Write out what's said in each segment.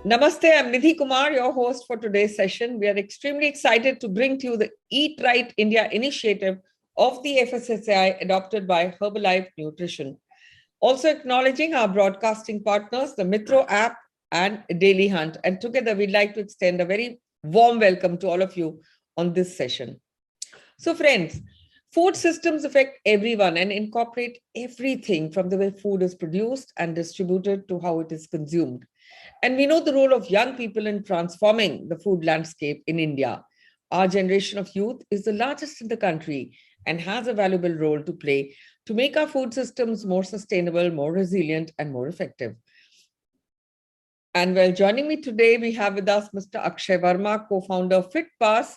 Namaste, I'm Nidhi Kumar, your host for today's session. We are extremely excited to bring to you the Eat Right India initiative of the FSSAI adopted by Herbalife Nutrition. Also acknowledging our broadcasting partners, the Mitro app and Daily Hunt. And together we'd like to extend a very warm welcome to all of you on this session. So friends, food systems affect everyone and incorporate everything from the way food is produced and distributed to how it is consumed. And we know the role of young people in transforming the food landscape in India. Our generation of youth is the largest in the country and has a valuable role to play to make our food systems more sustainable, more resilient, and more effective. And well, joining me today, we have with us Mr. Akshay Verma, co-founder of FitPass,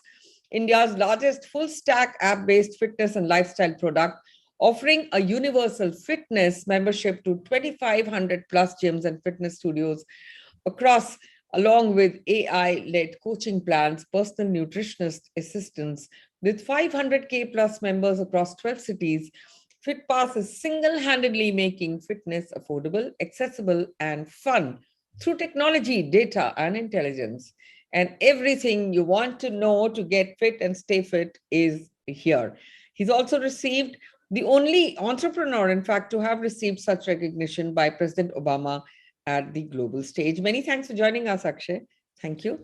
India's largest full-stack app-based fitness and lifestyle product, offering a universal fitness membership to 2,500 plus gyms and fitness studios across, along with AI-led coaching plans, personal nutritionist assistance. With 500K plus members across 12 cities, FitPass is single-handedly making fitness affordable, accessible, and fun through technology, data, and intelligence. And everything you want to know to get fit and stay fit is here. He's also received the only entrepreneur, in fact, to have received such recognition by President Obama at the global stage. Many thanks for joining us, Akshay. Thank you.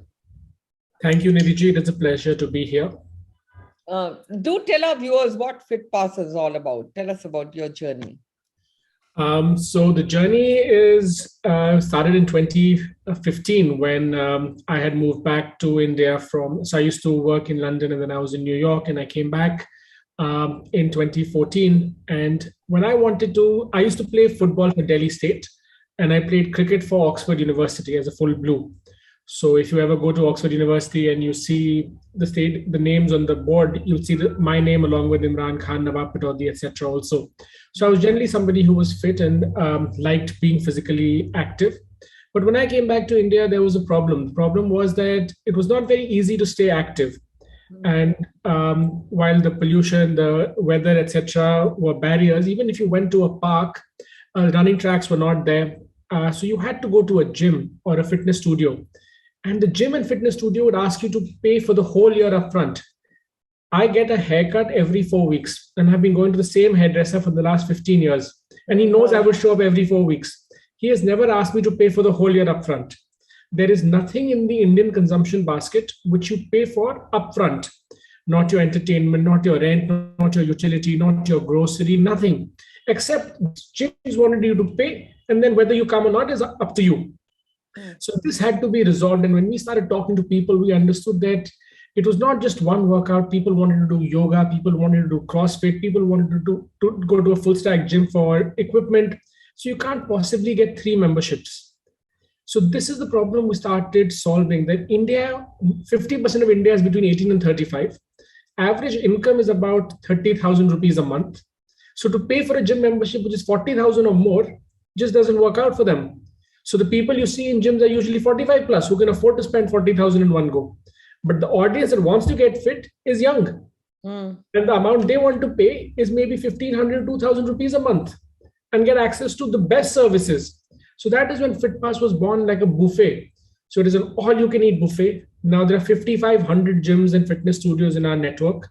Thank you, Nidhi. It's a pleasure to be here. Do tell our viewers what FitPass is all about. Tell us about your journey. So the journey is started in 2015 when I had moved back to India so I used to work in London and then I was in New York and I came back in 2014. And when I used to play football for Delhi State and I played cricket for Oxford University as a full blue. So if you ever go to Oxford University and you see the names on the board, you'll see my name along with Imran Khan, Nawab Patodi, etc. also. So I was generally somebody who was fit and liked being physically active. But when I came back to India, there was a problem. The problem was that it was not very easy to stay active. And while the pollution, the weather, etc. were barriers, even if you went to a park, running tracks were not there. So you had to go to a gym or a fitness studio. And the gym and fitness studio would ask you to pay for the whole year up front. I get a haircut every 4 weeks and have been going to the same hairdresser for the last 15 years. And he knows I will show up every 4 weeks. He has never asked me to pay for the whole year up front. There is nothing in the Indian consumption basket which you pay for upfront. Not your entertainment, not your rent, not your utility, not your grocery, nothing. Except gyms wanted you to pay, and then whether you come or not is up to you. So this had to be resolved. And when we started talking to people, we understood that it was not just one workout. People wanted to do yoga, people wanted to do CrossFit, people wanted to go to a full stack gym for equipment. So you can't possibly get 3 memberships. So this is the problem we started solving, that India, 50% of India is between 18 and 35. Average income is about 30,000 rupees a month. So to pay for a gym membership, which is 40,000 or more, just doesn't work out for them. So the people you see in gyms are usually 45 plus who can afford to spend 40,000 in one go. But the audience that wants to get fit is young. And the amount they want to pay is maybe 1,500, 2,000 rupees a month and get access to the best services. So that is when FitPass was born, like a buffet. So it is an all-you-can-eat buffet. Now there are 5,500 gyms and fitness studios in our network.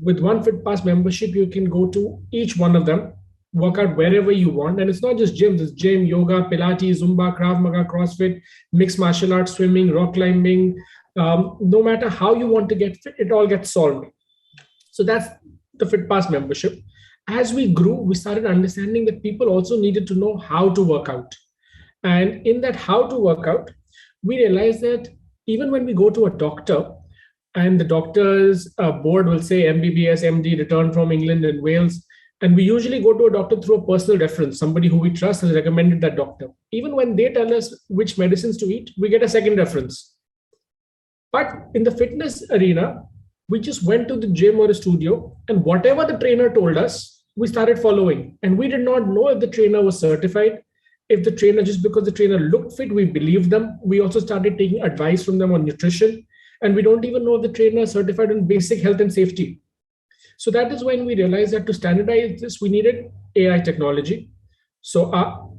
With one FitPass membership, you can go to each one of them, work out wherever you want. And it's not just gyms, it's gym, yoga, Pilates, Zumba, Krav Maga, CrossFit, mixed martial arts, swimming, rock climbing. No matter how you want to get fit, it all gets solved. So that's the FitPass membership. As we grew, we started understanding that people also needed to know how to work out. And in that how to work out, we realized that even when we go to a doctor and the doctor's board will say MBBS, MD, returned from England and Wales, and we usually go to a doctor through a personal reference. Somebody who we trust has recommended that doctor. Even when they tell us which medicines to eat, we get a second reference. But in the fitness arena, we just went to the gym or a studio, and whatever the trainer told us, we started following. And we did not know if the trainer was certified. If the trainer, just because the trainer looked fit, we believed them. We also started taking advice from them on nutrition. And we don't even know if the trainer is certified in basic health and safety. So that is when we realized that to standardize this, we needed AI technology. So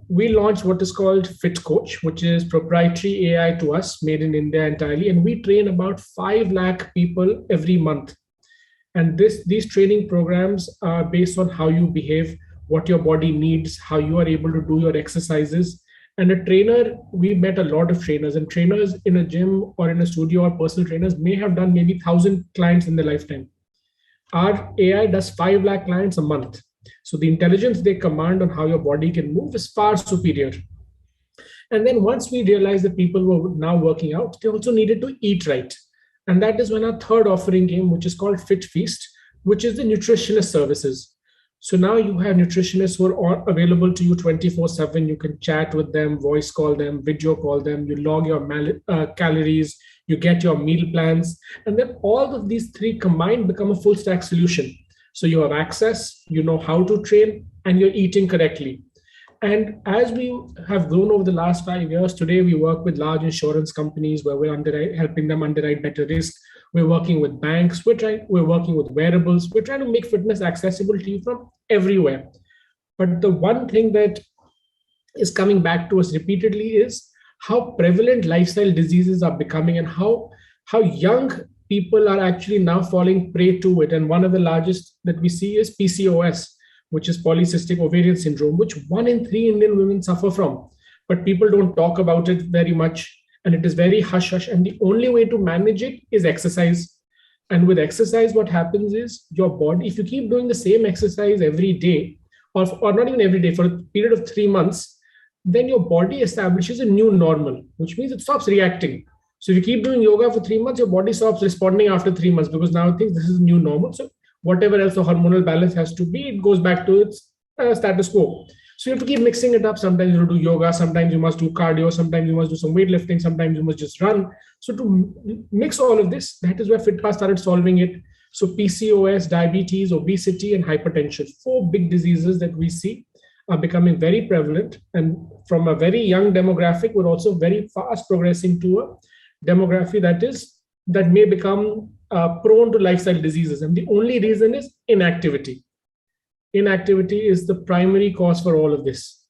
we launched what is called Fit Coach, which is proprietary AI to us, made in India entirely. And we train about 5 lakh people every month. And these training programs are based on how you behave, what your body needs, how you are able to do your exercises. And a trainer, we met a lot of trainers, and trainers in a gym or in a studio or personal trainers may have done maybe 1,000 clients in their lifetime. Our AI does 5 lakh clients a month. So the intelligence they command on how your body can move is far superior. And then once we realized that people were now working out, they also needed to eat right. And that is when our third offering came, which is called Fit Feast, which is the nutritionist services. So now you have nutritionists who are available to you 24/7. You can chat with them, voice call them, video call them. You log your calories, you get your meal plans. And then all of these three combined become a full stack solution. So you have access, you know how to train, and you're eating correctly. And as we have grown over the last 5 years, today we work with large insurance companies where we're helping them underwrite better risk. We're working with banks. We're working with wearables. We're trying to make fitness accessible to you from everywhere. But the one thing that is coming back to us repeatedly is how prevalent lifestyle diseases are becoming, and how young people are actually now falling prey to it. And one of the largest that we see is PCOS, which is polycystic ovarian syndrome, which 1 in 3 Indian women suffer from. But people don't talk about it very much, and it is very hush hush. And the only way to manage it is exercise. And with exercise, what happens is your body, if you keep doing the same exercise every day, or not even every day, for a period of 3 months, then your body establishes a new normal, which means it stops reacting. So if you keep doing yoga for 3 months, your body stops responding after 3 months, because now it thinks this is new normal. So whatever else the hormonal balance has to be, it goes back to its status quo. So you have to keep mixing it up. Sometimes you do yoga, sometimes you must do cardio, sometimes you must do some weightlifting, sometimes you must just run. So to mix all of this, that is where FitPass started solving it. So PCOS, diabetes, obesity, and hypertension, 4 big diseases that we see are becoming very prevalent. And from a very young demographic, we're also very fast progressing to a demography that may become prone to lifestyle diseases. And the only reason is inactivity. Inactivity is the primary cause for all of this.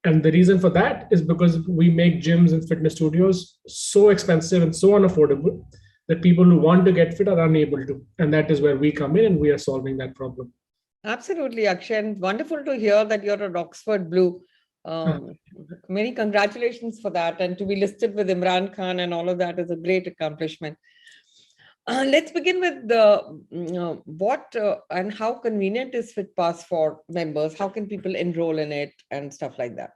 And the reason for that is because we make gyms and fitness studios so expensive and so unaffordable that people who want to get fit are unable to. And that is where we come in, and we are solving that problem. Absolutely, Akshay. And wonderful to hear that you're an Oxford Blue. Many congratulations for that. And to be listed with Imran Khan and all of that is a great accomplishment. Let's begin with what and how convenient is FitPass for members? How can people enroll in it and stuff like that?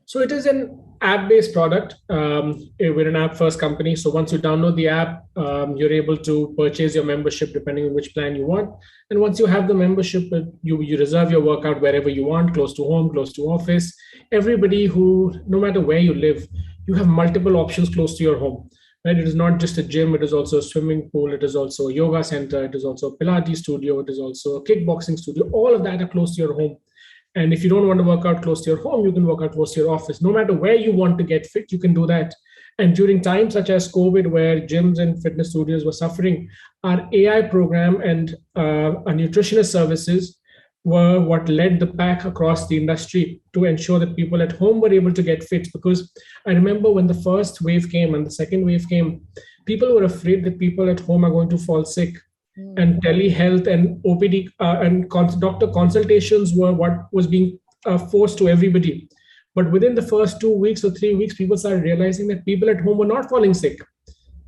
So it is an app-based product. We're an app-first company. So once you download the app, you're able to purchase your membership depending on which plan you want. And once you have the membership, you reserve your workout wherever you want, close to home, close to office. Everybody who, no matter where you live, you have multiple options close to your home. Right? It is not just a gym, it is also a swimming pool, it is also a yoga center, it is also a Pilates studio, it is also a kickboxing studio. All of that are close to your home. And if you don't want to work out close to your home, you can work out close to your office. No matter where you want to get fit, you can do that. And during times such as COVID, where gyms and fitness studios were suffering, our AI program and our nutritionist services were what led the pack across the industry to ensure that people at home were able to get fit. Because I remember when the first wave came and the second wave came, people were afraid that people at home are going to fall sick. And telehealth and OPD and doctor consultations were what was being forced to everybody. But within the first 2 weeks or 3 weeks, people started realizing that people at home were not falling sick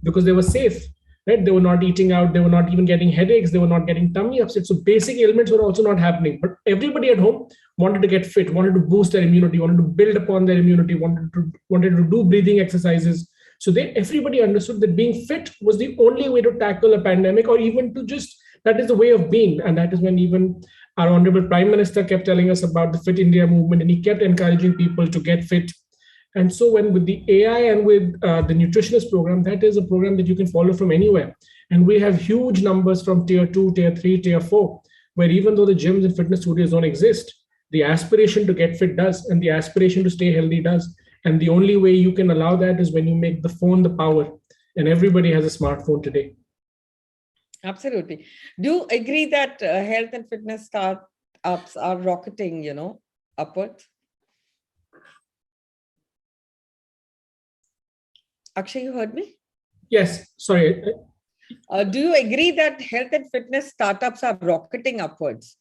because they were safe. Right? They were not eating out. They were not even getting headaches. They were not getting tummy upset. So basic ailments were also not happening. But everybody at home wanted to get fit, wanted to boost their immunity, wanted to build upon their immunity, wanted to do breathing exercises. So everybody understood that being fit was the only way to tackle a pandemic, or even to just, that is the way of being. And that is when even our Honorable Prime Minister kept telling us about the Fit India movement, and he kept encouraging people to get fit. And so when with the AI and with the nutritionist program, that is a program that you can follow from anywhere. And we have huge numbers from tier 2, tier 3, tier 4, where even though the gyms and fitness studios don't exist, the aspiration to get fit does, and the aspiration to stay healthy does. And the only way you can allow that is when you make the phone the power. And everybody has a smartphone today. Absolutely. Do you agree that health and fitness startups are rocketing, upwards? Akshay, you heard me? Yes, sorry. Do you agree that health and fitness startups are rocketing upwards?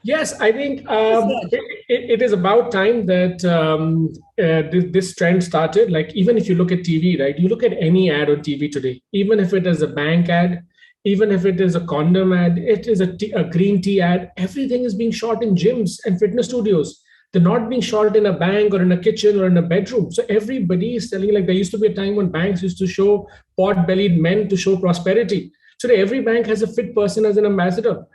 Yes, I think it is about time that this trend started. Like, even if you look at TV, right? You look at any ad on TV today, even if it is a bank ad, even if it is a condom ad, it is a green tea ad, everything is being shot in gyms and fitness studios. They're not being shot in a bank or in a kitchen or in a bedroom. So everybody is selling, like there used to be a time when banks used to show pot-bellied men to show prosperity. Today, every bank has a fit person as an ambassador.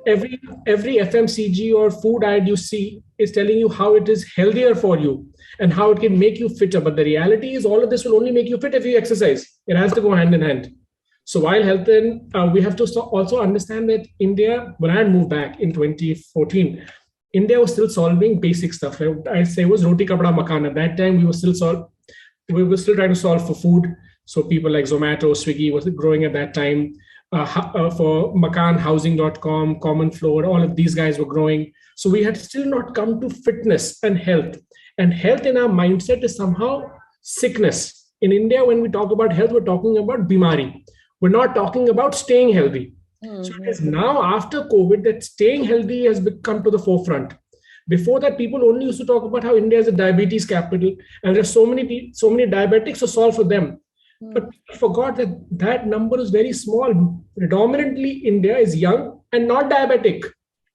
Every FMCG or food ad you see is telling you how it is healthier for you and how it can make you fitter. But the reality is, all of this will only make you fit if you exercise. It has to go hand in hand. So while health and we have to also understand that India, when I moved back in 2014, India was still solving basic stuff. I say it was roti kapda makan. At that time, we were still trying to solve for food. So people like Zomato, Swiggy was growing at that time. For Makan, Housing.com, Common Floor, all of these guys were growing. So we had still not come to fitness and health. And health in our mindset is somehow sickness. In India, when we talk about health, we're talking about bimari. We're not talking about staying healthy. Mm-hmm. So it is now after COVID that staying healthy has come to the forefront. Before that, people only used to talk about how India is a diabetes capital and there are so many diabetics, so solve for them. But people forgot that that number is very small. Predominantly, India is young and not diabetic.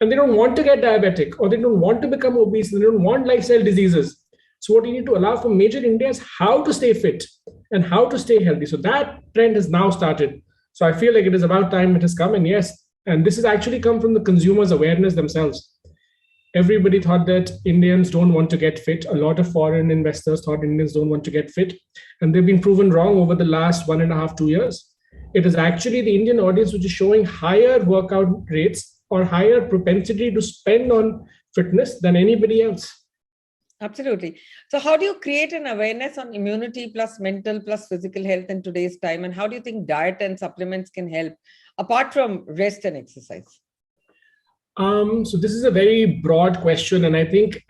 And they don't want to get diabetic, or they don't want to become obese. They don't want lifestyle diseases. So what you need to allow for major India is how to stay fit and how to stay healthy. So that trend has now started. So I feel like it is about time it has come. And yes, and this has actually come from the consumers' awareness themselves. Everybody thought that Indians don't want to get fit. A lot of foreign investors thought Indians don't want to get fit. And they've been proven wrong over the last 1.5, 2 years. It is actually the Indian audience which is showing higher workout rates or higher propensity to spend on fitness than anybody else. Absolutely. So how do you create an awareness on immunity plus mental plus physical health in today's time? And how do you think diet and supplements can help apart from rest and exercise? So this is a very broad question. And I think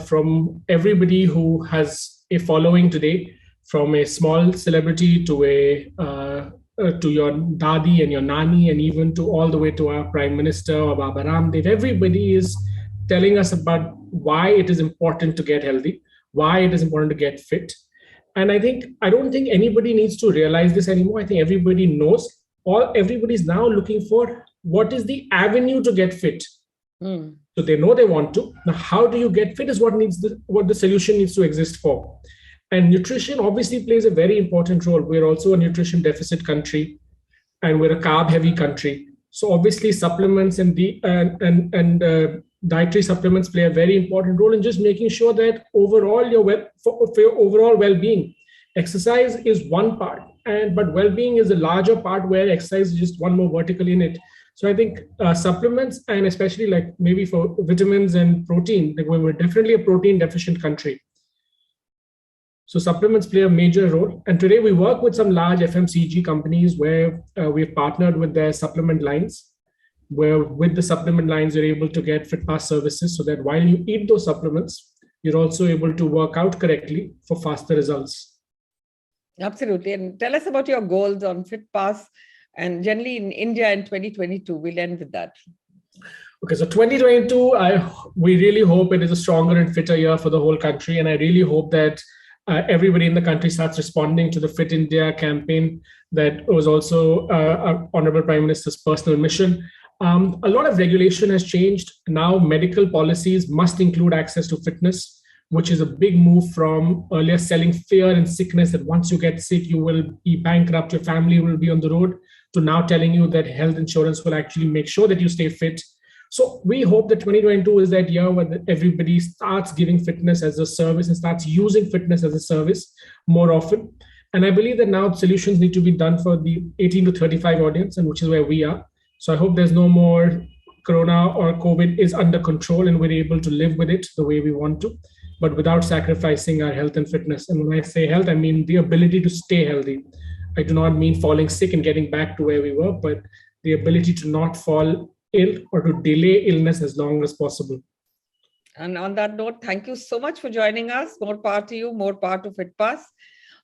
from everybody who has a following today, from a small celebrity to to your dadi and your nani, and even to all the way to our prime minister or Baba Ramdev, everybody is telling us about why it is important to get healthy, why it is important to get fit. And I don't think anybody needs to realize this anymore. I think everybody knows. Everybody's now looking for what is the avenue to get fit. So they know they want to. Now, how do you get fit is what the solution needs to exist for. And nutrition obviously plays a very important role. We're also a nutrition deficit country, and we're a carb-heavy country. So obviously, supplements and dietary supplements play a very important role in just making sure that overall for your overall well-being. Exercise is one part, but well-being is a larger part where exercise is just one more vertical in it. So I think supplements, and especially like maybe for vitamins and protein, like we're definitely a protein deficient country. So supplements play a major role. And today we work with some large FMCG companies where we've partnered with their supplement lines, where with the supplement lines, you're able to get FitPass services so that while you eat those supplements, you're also able to work out correctly for faster results. Absolutely. And tell us about your goals on FitPass and generally in India in 2022. We'll end with that. Okay, so 2022, we really hope it is a stronger and fitter year for the whole country. And I really hope that everybody in the country starts responding to the Fit India campaign that was also our Honorable Prime Minister's personal mission. A lot of regulation has changed. Now medical policies must include access to fitness, which is a big move from earlier selling fear and sickness that once you get sick, you will be bankrupt, your family will be on the road, to now telling you that health insurance will actually make sure that you stay fit. So we hope that 2022 is that year where everybody starts giving fitness as a service and starts using fitness as a service more often. And I believe that now solutions need to be done for the 18 to 35 audience, and which is where we are. So I hope there's no more Corona or COVID is under control and we're able to live with it the way we want to, but without sacrificing our health and fitness. And when I say health, I mean the ability to stay healthy. I do not mean falling sick and getting back to where we were, but the ability to not fall ill or to delay illness as long as possible. And on that note, thank you so much for joining us. More power to you, more power to FitPass.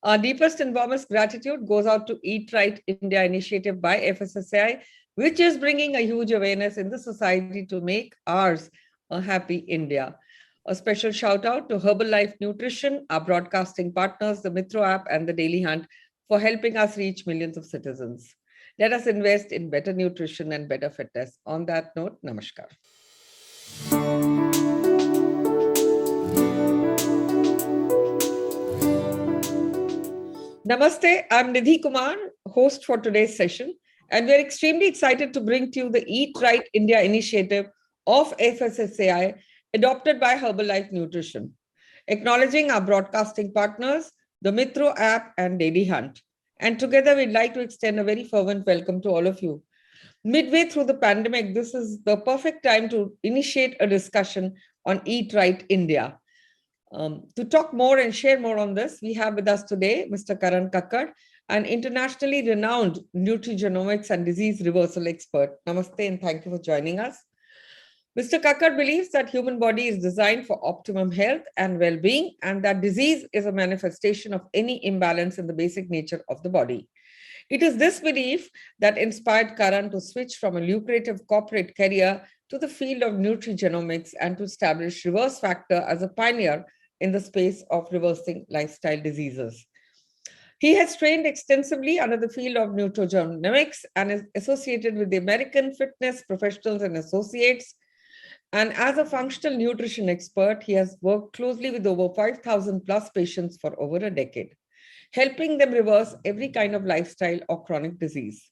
Our deepest and warmest gratitude goes out to Eat Right India initiative by FSSAI, which is bringing a huge awareness in the society to make ours a happy India. A special shout out to Herbalife Nutrition, our broadcasting partners, the Mitro app and the Daily Hunt, for helping us reach millions of citizens. Let us invest in better nutrition and better fitness. On that note, namaskar. Namaste, I'm Nidhi Kumar, host for today's session, and we're extremely excited to bring to you the Eat Right India initiative of FSSAI, adopted by Herbalife Nutrition, acknowledging our broadcasting partners, the Mitro app and Daily Hunt. And together, we'd like to extend a very fervent welcome to all of you. Midway through the pandemic, this is the perfect time to initiate a discussion on Eat Right India. To talk more and share more on this, we have with us today Mr. Karan Kakad, an internationally renowned nutrigenomics and disease reversal expert. Namaste and thank you for joining us. Mr. Kakad believes that human body is designed for optimum health and well-being, and that disease is a manifestation of any imbalance in the basic nature of the body. It is this belief that inspired Karan to switch from a lucrative corporate career to the field of nutrigenomics and to establish Reverse Factor as a pioneer in the space of reversing lifestyle diseases. He has trained extensively under the field of nutrigenomics and is associated with the American Fitness Professionals and Associates. And as a functional nutrition expert, he has worked closely with over 5,000 plus patients for over a decade, helping them reverse every kind of lifestyle or chronic disease.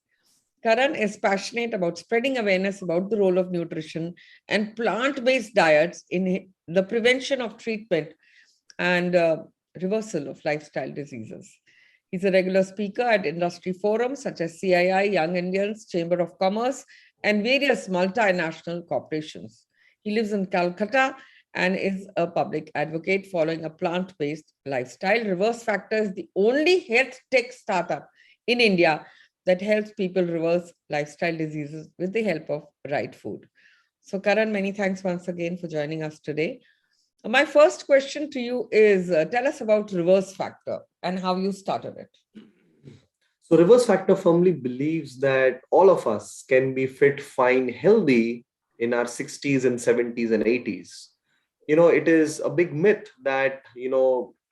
Karan is passionate about spreading awareness about the role of nutrition and plant-based diets in the prevention of treatment and reversal of lifestyle diseases. He's a regular speaker at industry forums such as CII, Young Indians, Chamber of Commerce, and various multinational corporations. He lives in Calcutta and is a public advocate following a plant-based lifestyle. Reverse Factor is the only health tech startup in India that helps people reverse lifestyle diseases with the help of right food. So Karan, many thanks once again for joining us today. My first question to you is, tell us about Reverse Factor and how you started it. So Reverse Factor firmly believes that all of us can be fit, fine, healthy in our 60s and 70s and 80s. It is a big myth that,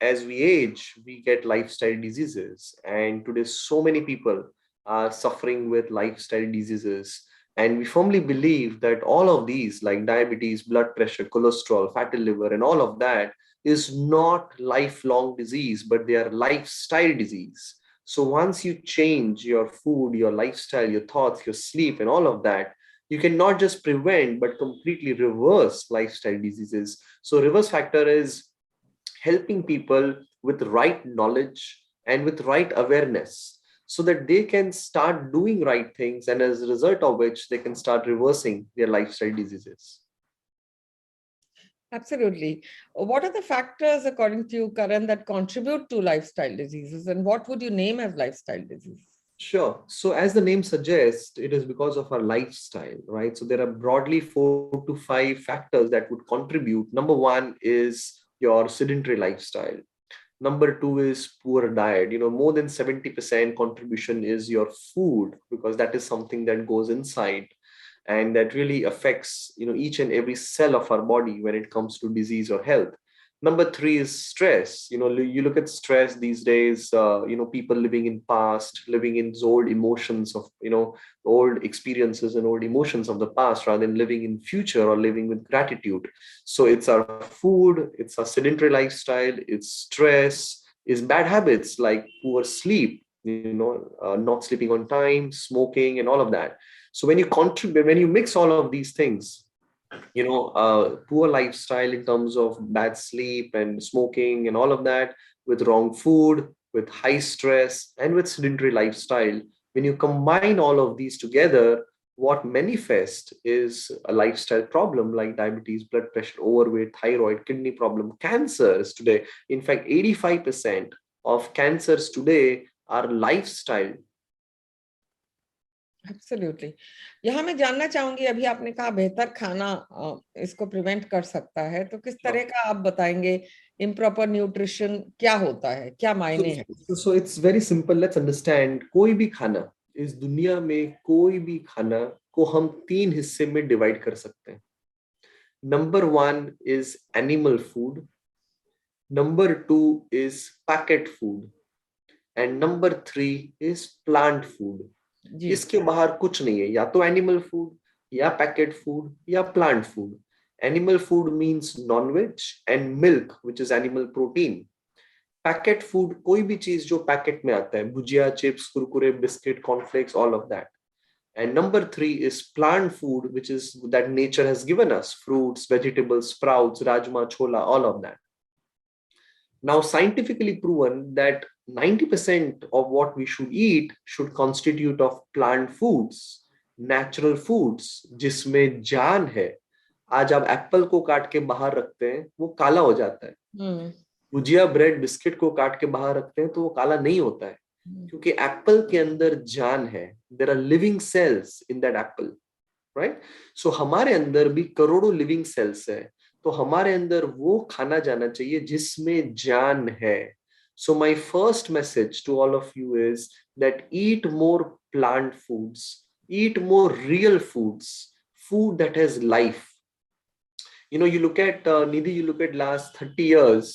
as we age, we get lifestyle diseases. And today, so many people are suffering with lifestyle diseases. And we firmly believe that all of these, like diabetes, blood pressure, cholesterol, fatty liver, and all of that, is not lifelong disease, but they are lifestyle disease. So once you change your food, your lifestyle, your thoughts, your sleep, and all of that, you can not just prevent, but completely reverse lifestyle diseases. So Reverse Factor is helping people with right knowledge and with right awareness, so that they can start doing right things, and as a result of which they can start reversing their lifestyle diseases. Absolutely. What are the factors, according to you, Karan, that contribute to lifestyle diseases, and what would you name as lifestyle disease? Sure. So as the name suggests, it is because of our lifestyle, right? So there are broadly 4 to 5 factors that would contribute. Number one is your sedentary lifestyle. Number two is poor diet. More than 70% contribution is your food, because that is something that goes inside and that really affects, each and every cell of our body when it comes to disease or health. Number three is stress. You look at stress these days, people living in past, living in old emotions of, old experiences and old emotions of the past, rather than living in future or living with gratitude. So it's our food, it's our sedentary lifestyle, it's stress, it's bad habits like poor sleep, not sleeping on time, smoking, and all of that. So when you mix all of these things, poor lifestyle in terms of bad sleep and smoking and all of that, with wrong food, with high stress, and with sedentary lifestyle, when you combine all of these together, what manifests is a lifestyle problem like diabetes, blood pressure, overweight, thyroid, kidney problem, cancers today. In fact, 85% of cancers today are lifestyle. Absolutely. यहाँ मैं जानना चाहूंगी, अभी आपने कहा बेहतर खाना इसको प्रिवेंट कर सकता है, तो किस तरह का आप बताएंगे improper nutrition क्या होता है, क्या मायने है? So it's very simple. Let's understand. कोई भी खाना इस दुनिया में, कोई भी खाना को हम 3 हिस्से में डिवाइड कर सकते हैं. Number 1 is animal food. Number 2 is packet food. And number 3 is plant food. जी. इसके बाहर कुछ नहीं है, या तो एनिमल फूड, या पैकेट फूड, या plant food. Animal food means non veg and milk which is animal protein. Packet food कोई भी चीज जो पैकेट में आता है, bhujia, chips, Kurkure, biscuit, cornflakes, all of that. And number 3 is plant food, which is that nature has given us: fruits, vegetables, sprouts, rajma, chola, all of that. Now, scientifically proven that 90% of what we should eat should constitute of plant foods, natural foods, जिसमें जान है. आज आप Apple को काट के बाहर रखते हैं, वो काला हो जाता है. भुजिया, ब्रेड, बिस्किट को काट के बाहर रखते हैं तो वो काला नहीं होता है, क्योंकि एप्पल के अंदर जान है. There are living cells in that apple, right? So हमारे अंदर भी करोड़ों लिविंग सेल्स है, तो हमारे अंदर वो खाना जाना चाहिए जिसमें जान है. So my first message to all of you is that eat more plant foods, eat more real foods, food that has life. You know, you look at Nidhi, you look at last 30 years,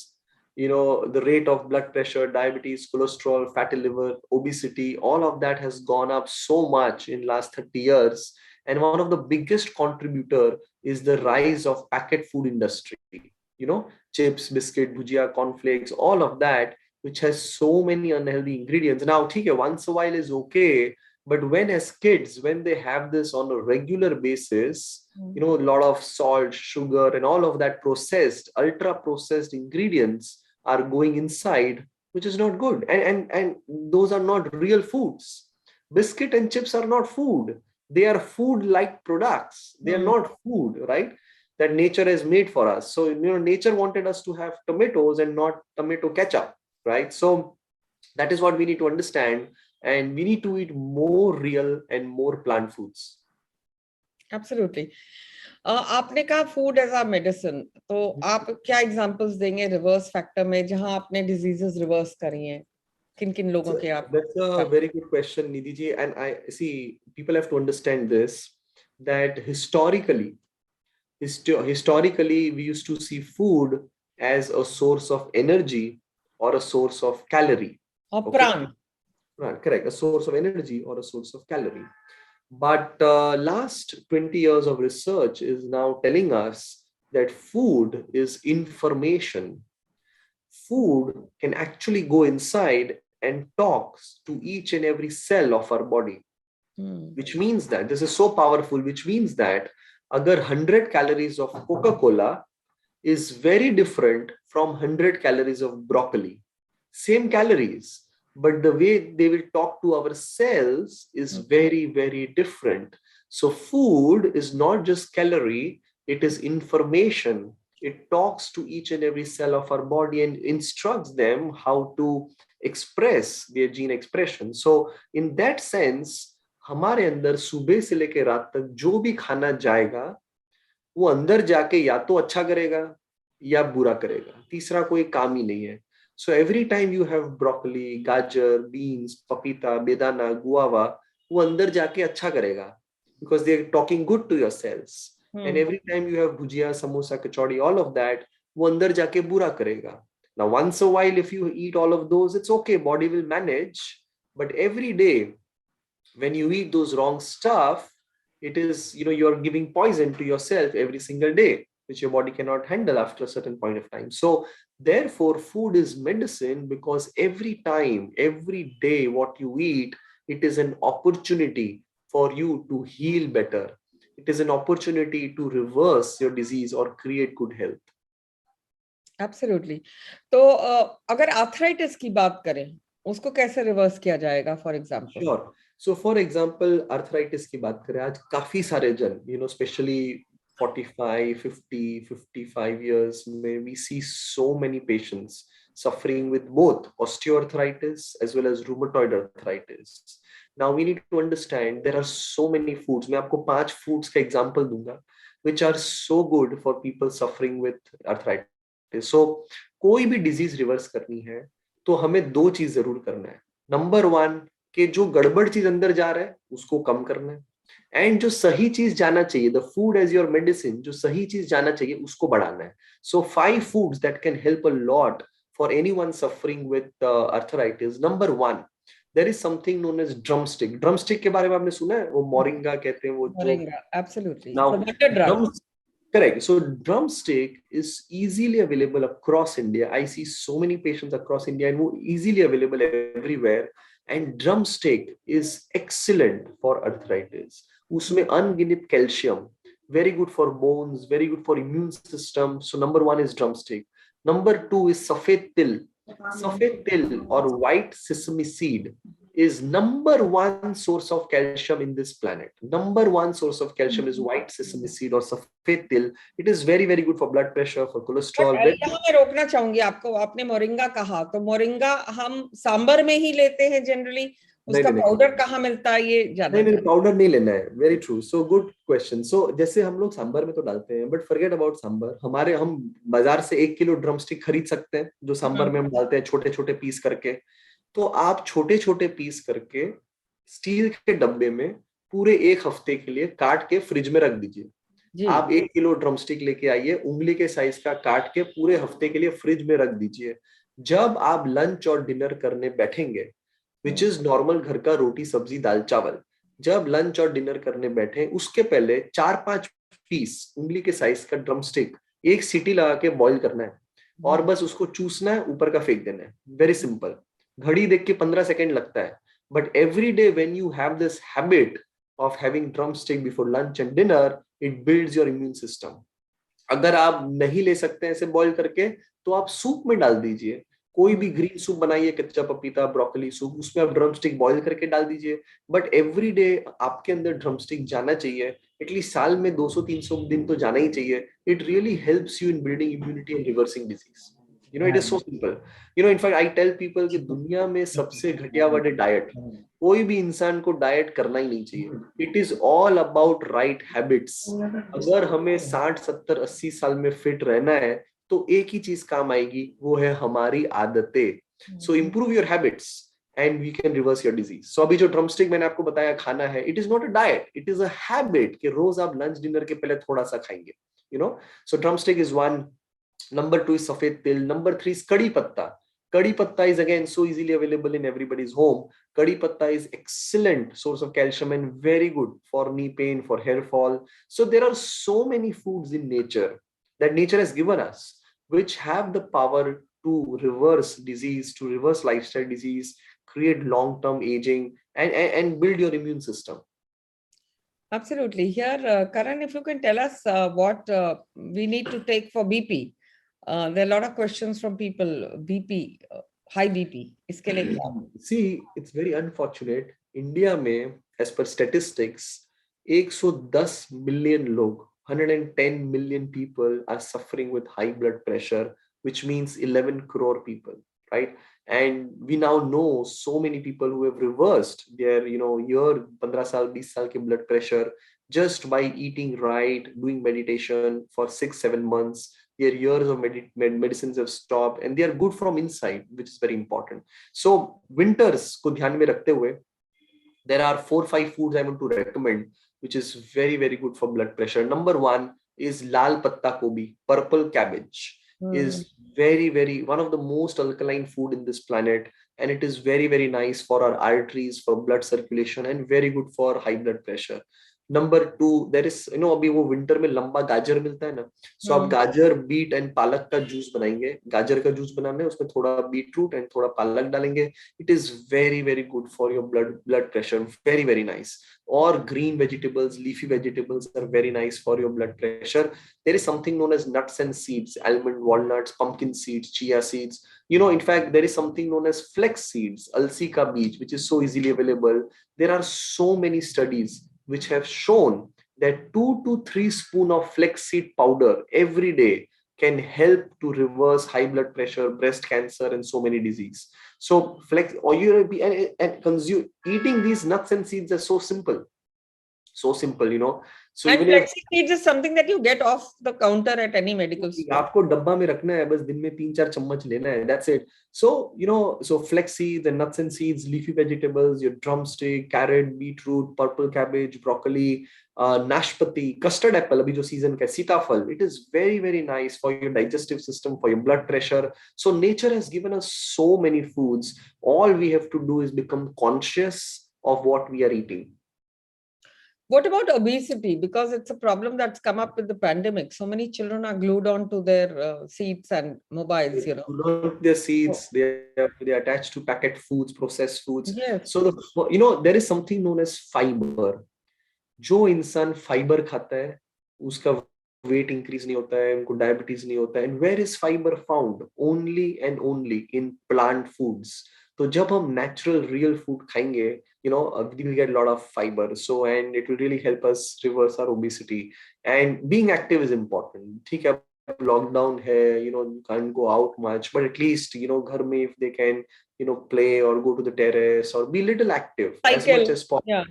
you know, the rate of blood pressure, diabetes, cholesterol, fatty liver, obesity, all of that has gone up so much in last 30 years. And one of the biggest contributor is the rise of packet food industry. You know, chips, biscuit, bhujia, cornflakes, all of that, which has so many unhealthy ingredients. Now, once a while is okay, but when as kids, when they have this on a regular basis, you know, a lot of salt, sugar, and all of that processed, ultra processed ingredients are going inside, which is not good. And those are not real foods. Biscuit and chips are not food. They are food-like products. They are not food, right? That nature has made for us. So, you know, nature wanted us to have tomatoes and not tomato ketchup, right? So that is what we need to understand. And we need to eat more real and more plant foods. Absolutely. आपने कहा food as a medicine, तो आप क्या examples देंगे reverse factor में जहां आपने diseases reverse करी हैं? किन किन लोगों के आप? That's a very good question, Nidhi ji. And I see people have to understand this, that historically we used to see food as a source of energy or a source of calorie. और प्राण. Right, correct. A source of energy or a source of calorie. But last 20 years of research is now telling us that food is information. Food can actually go inside and talks to each and every cell of our body. Which means that this is so powerful, which means that agar 100 calories of Coca-Cola is very different from 100 calories of broccoli. Same calories, but the way they will talk to our cells is very, very different. So food is not just calorie, it is information. It talks to each and every cell of our body and instructs them how to express their gene expression. So in that sense, हमारे अंदर सुबह से लेकर रात तक जो भी खाना जाएगा, वो अंदर जाके या तो अच्छा करेगा या बुरा करेगा. तीसरा कोई काम ही नहीं है. So every time you have broccoli, gajar, beans, papita, bedana, guava, वो अंदर जाके अच्छा करेगा because they are talking good to your cells. And every time you have bhujia, samosa, kachori, all of that, वो अंदर जाके बुरा करेगा. Now once a while if you eat all of those, it's okay, body will manage. But every day when you eat those wrong stuff, it is, you know, you're giving poison to yourself every single day, which your body cannot handle after a certain point of time. So therefore, food is medicine, because every time, every day, what you eat, it is an opportunity for you to heal better. It is an opportunity to reverse your disease or create good health. Absolutely. तो अगर arthritis की बात करें, उसको कैसे reverse किया जाएगा, for example? Sure. So for example, arthritis की बात करें, आज काफी सारे जन, you know, especially 45, 50, 55 years, we see so many patients suffering with both osteoarthritis as well as rheumatoid arthritis. Now we need to understand there are so many foods. मैं आपको 5 foods का example दूंगा, which are so good for people suffering with arthritis. arthritis. So कोई भी disease reverse करनी है तो हमें दो चीज जरूर करना है. नंबर वन, कि जो गड़बड़ चीज अंदर जा रहा है उसको कम करना है, एंड जो सही चीज जाना चाहिए, the food as your medicine, जो सही चीज जाना चाहिए उसको बढ़ाना है. सो 5 foods that can help a lot for anyone suffering with arthritis. Number one, there is something known as drumstick. Drumstick के बारे में आपने सुना है? वो मोरिंगा कहते हैं, वो जो Moringa, absolutely. now Fermented drug. correct. So drumstick is easily available across India. I see so many patients across India and वो easily available everywhere. And drumstick is excellent for arthritis. उसमें अनगिनत calcium, very good for bones, very good for immune system. So number one is drumstick. Number two is सफेद तिल. Safed til or white sesame seed is number one source of calcium in this planet. Number one source of calcium is white sesame seed or safed til. It is very, very good for blood pressure, for cholesterol. यहाँ मैं रोकना चाहूंगी आपको. आपने moringa कहा, तो moringa हम सांबर में ही लेते हैं जनरली. उसका पाउडर कहाँ मिलता है ये जानना. नहीं, पाउडर नहीं लेना है. Very true. So good question. So जैसे हम लोग सांबर में तो डालते हैं, बट फॉरगेट अबाउट सांबर. हम बाजार से 1 किलो ड्रमस्टिक खरीद सकते हैं जो सांबर में हम डालते हैं, छोटे छोटे पीस करके. तो आप छोटे छोटे पीस करके स्टील के डब्बे में पूरे 1 हफ्ते के लिए काट के फ्रिज में रख दीजिए. आप 1 किलो ड्रमस्टिक लेके आइए, उंगली के साइज का काट के पूरे हफ्ते के लिए फ्रिज में रख दीजिए. जब आप लंच और डिनर करने बैठेंगे, विच इज नॉर्मल घर का रोटी सब्जी दाल चावल, जब लंच और डिनर करने बैठे उसके पहले 4-5 पीस उंगली के साइज का ड्रमस्टिक 1 सीटी लगा के बॉईल करना है और बस उसको चूसना है, ऊपर का फेंक देना है. Very simple. घड़ी देख के 15 सेकेंड लगता है, but every day when you have this habit of having drumstick before lunch and dinner, it builds your immune system. अगर आप नहीं ले सकते हैं इसे बॉईल करके, तो आप सूप में डाल दीजिए. कोई भी ग्रीन सूप बनाइए, कच्चा पपीता, ब्रोकली सूप, उसमें आप ड्रमस्टिक बॉईल करके डाल दीजिए. बट एवरी डे आपके अंदर ड्रमस्टिक जाना चाहिए. एटलीस्ट साल में 200-300 दिन तो जाना ही चाहिए. It really helps you in building immunity and reversing disease. It is so simple. In fact I tell people कि दुनिया में सबसे घटिया वर्ड है डाइट. कोई भी इंसान को डाइट करना ही नहीं चाहिए. It is all about right habits. अगर हमें 60-70-80 साल में फिट रहना है तो एक ही चीज काम आएगी, वो है हमारी आदतें. So improve your habits and we can reverse your disease. So अभी जो ड्रमस्टिक मैंने आपको बताया खाना है, it is not a diet, it is a habit कि रोज आप लंच डिनर के पहले थोड़ा सा खाएंगे. So drumstick is one. Number 2 is सफेद तिल. नंबर 3 is कड़ी पत्ता. Kadi patta is again so easily available in everybody's home. Kadi patta is excellent source of calcium and very good for knee pain, for hair fall. So there are so many foods in nature that nature has given us, which have the power to reverse disease, to reverse lifestyle disease, create long-term aging, and build your immune system. Absolutely. Here, Karan, if you can tell us what we need to take for BP. There are a lot of questions from people. BP, high BP. इसके लिए क्या? See, it's very unfortunate. India में, as per statistics, 110 million लोग, 110 million people are suffering with high blood pressure, which means 11 crore people, right? And we now know so many people who have reversed their, year 15 साल 20 साल के blood pressure just by eating right, doing meditation for 6-7 months. Their years of medicines have stopped and they are good from inside, which is very important. So winters को ध्यान में रखते हुए, there are 4-5 foods I want to recommend, which is very, very good for blood pressure. Number 1 is lal patta gobi, purple cabbage. Is very, very one of the most alkaline food in this planet, and it is very, very nice for our arteries, for blood circulation, and very good for high blood pressure. Number 2, there is, अभी वो winter में लंबा गाजर मिलता है ना, सो आप गाजर, बीट एंड पालक का जूस बनाएंगे. गाजर का जूस बनाना है, उसमें थोड़ा बीटरूट एंड थोड़ा पालक डालेंगे. It is very, very good for your blood pressure. Very, very nice. Or green vegetables, leafy vegetables are very nice for your blood pressure. There is something known as nuts and seeds, almond, walnuts, pumpkin seeds, chia seeds. In fact, there is something known as flex seeds, alsi ka beej, which is so easily available. There are so many studies which have shown that 2 to 3 spoon of flex seed powder every day can help to reverse high blood pressure, breast cancer, and so many diseases. So flex, or you and consume, eating these nuts and seeds are so simple. So simple, So And even if flexi seeds is something that you get off the counter at any medical store. आपको डब्बा में रखना है, बस दिन में 3-4 चम्मच लेना है, that's it. So so flaxi, the nuts and seeds, leafy vegetables, your drumstick, carrot, beetroot, purple cabbage, broccoli, nashpati, custard apple, अभी जो season का सीताफल, it is very very nice for your digestive system, for your blood pressure. So nature has given us so many foods. All we have to do is become conscious of what we are eating. What about obesity? Because it's a problem that's come up with the pandemic. So many children are glued on to their seats and mobiles, you know. Their seeds, they are attached to packet foods, processed foods. Yes. So there is something known as fiber. जो इंसान fibre खाता है उसका weight increase नहीं होता है, उनको diabetes नहीं होता है. And where is fibre found? Only and only in plant foods. तो जब हम नेचुरल रियल फूड खाएंगे, we will get a lot of fiber. So, and it will really help us reverse our obesity. And being active is important. ठीक है, lockdown है, you can't go out much, but at least, घर में if they can, play or go to the terrace or be little active as much as possible. Yeah.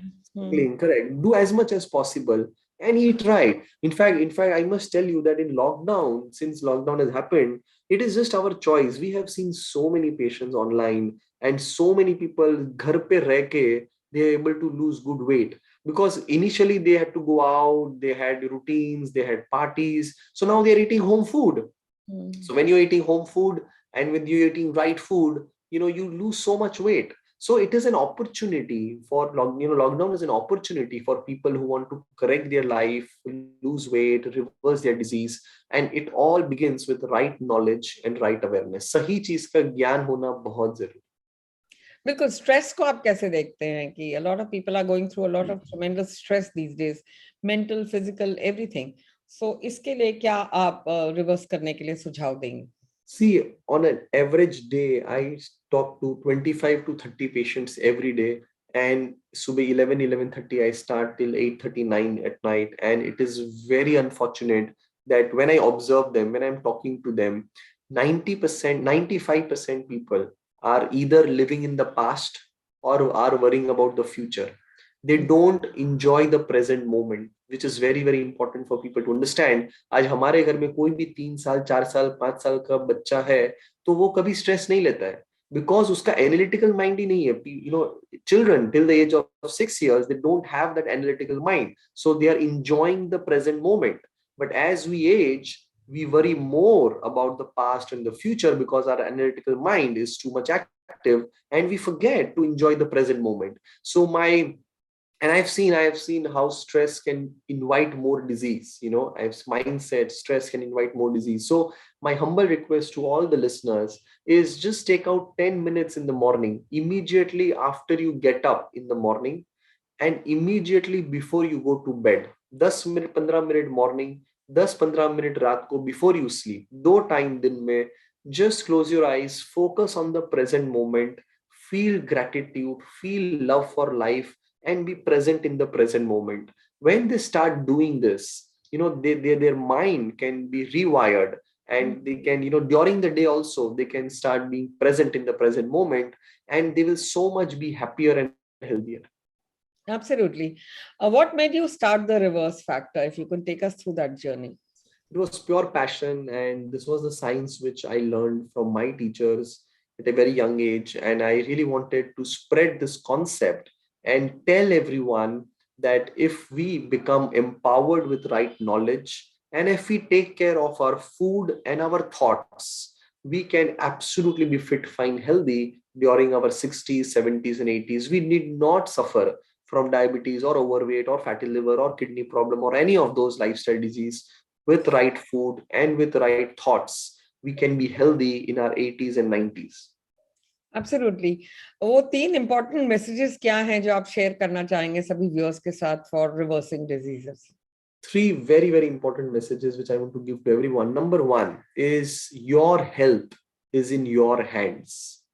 Correct. Do as much as possible and eat right. In fact, I must tell you that in lockdown, since lockdown has happened, it is just our choice. We have seen so many patients online and so many people ghar pe reh ke, they are able to lose good weight because initially they had to go out, they had routines, they had parties. So now they are eating home food. So when you're eating home food and when you're eating right food, you lose so much weight. So it is an opportunity for lockdown is an opportunity for people who want to correct their life, lose weight, reverse their disease, and it all begins with right knowledge and right awareness. सही चीज का ज्ञान होना बहुत जरूरी. बिल्कुल. Stress को आप कैसे देखते हैं कि a lot of people are going through a lot of tremendous stress these days, mental, physical, everything. So इसके लिए क्या आप रिवर्स करने के लिए सुझाव देंगे? See, on an average day, I talk to 25 to 30 patients every day. And subah 11:30, I start till 8:39 at night. And it is very unfortunate that when I observe them, when I'm talking to them, 90%, 95% people are either living in the past or are worrying about the future. They don't enjoy the present moment, which is very very important for people to understand. आज हमारे घर में कोई भी 3 साल 4 साल 5 साल का बच्चा है तो वो कभी स्ट्रेस नहीं लेता है because उसका analytical mind ही नहीं है. Children till the age of 6 years, they don't have that analytical mind, so they are enjoying the present moment. But as we age, we worry more about the past and the future because our analytical mind is too much active and we forget to enjoy the present moment. So I have seen how stress can invite more disease. I've mindset stress can invite more disease. So my humble request to all the listeners is just take out 10 minutes in the morning, immediately after you get up in the morning and immediately before you go to bed. 10 minute 15 minute morning, 10-15 minute रात को before you sleep. दो time दिन में just close your eyes, focus on the present moment, feel gratitude, feel love for life, and be present in the present moment. When they start doing this, their mind can be rewired and they can, during the day also, they can start being present in the present moment and they will so much be happier and healthier. Absolutely. What made you start the Reverse Factor? If you could take us through that journey. It was pure passion, and this was the science which I learned from my teachers at a very young age. And I really wanted to spread this concept and tell everyone that if we become empowered with right knowledge and if we take care of our food and our thoughts, we can absolutely be fit, fine, healthy during our 60s, 70s, and 80s. We need not suffer from diabetes or overweight or fatty liver or kidney problem or any of those lifestyle disease. With right food and with right thoughts, we can be healthy in our 80s and 90s. Absolutely. वो 3 important messages क्या हैं जो आप share करना चाहेंगे सभी viewers के साथ for reversing diseases? 3 very very important messages which I want to give to everyone. Number 1 is your health is in your hands.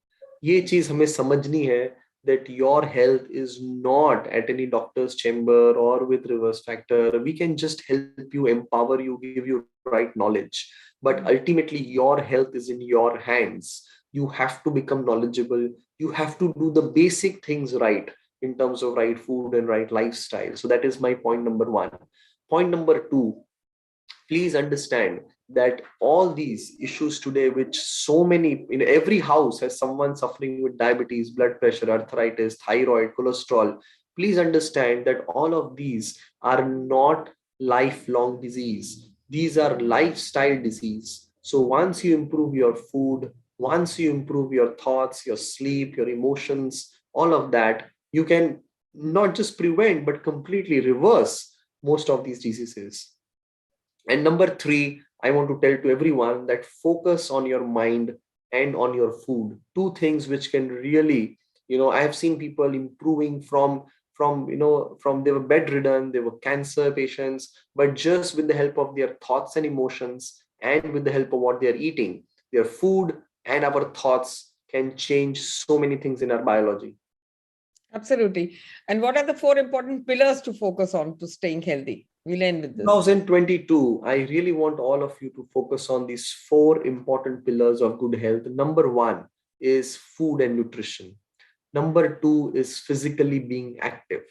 ये चीज हमें समझनी है that your health is not at any doctor's chamber or with Reverse Factor. We can just help you, empower you, give you right knowledge. But ultimately, your health is in your hands. You have to become knowledgeable. You have to do the basic things right in terms of right food and right lifestyle. So that is my point number 1. Point number two, please understand that all these issues today, which so many in every house has someone suffering with diabetes, blood pressure, arthritis, thyroid, cholesterol. Please understand that all of these are not lifelong disease. These are lifestyle disease. So once you improve your food, once you improve your thoughts, your sleep, your emotions, all of that, you can not just prevent but completely reverse most of these diseases. And number three, I want to tell to everyone that focus on your mind and on your food. Two things which can really, I have seen people improving from they were bedridden, they were cancer patients, but just with the help of their thoughts and emotions and with the help of what they are eating, their food and our thoughts can change so many things in our biology. Absolutely. And what are the 4 important pillars to focus on to staying healthy? We'll end with this. 2022, I really want all of you to focus on these 4 important pillars of good health. Number 1 is food and nutrition. Number 2 is physically being active.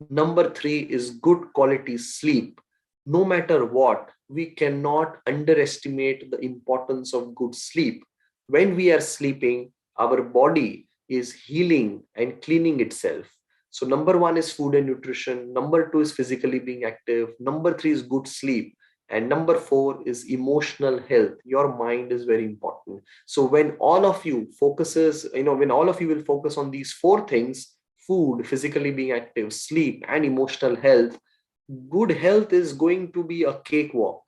Number 3 is good quality sleep. No matter what, we cannot underestimate the importance of good sleep. When we are sleeping, our body is healing and cleaning itself. So number 1 is food and nutrition. Number 2 is physically being active. Number 3 is good sleep. And number 4 is emotional health. Your mind is very important. So when all of you when all of you will focus on these 4 things, food, physically being active, sleep, and emotional health, good health is going to be a cakewalk.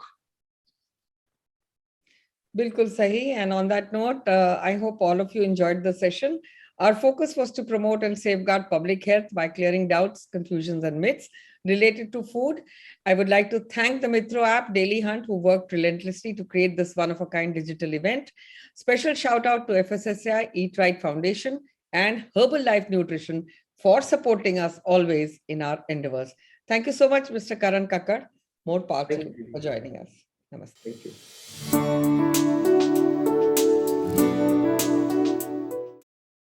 Bilkul sahi. And on that note, I hope all of you enjoyed the session. Our focus was to promote and safeguard public health by clearing doubts, confusions, and myths related to food. I would like to thank the Mitro app, Daily Hunt, who worked relentlessly to create this one-of-a-kind digital event. Special shout out to FSSAI, Eat Right Foundation, and Herbalife Nutrition for supporting us always in our endeavors. Thank you so much, Mr. Karan Kakad. More power to you for joining us. Namaste. Thank you.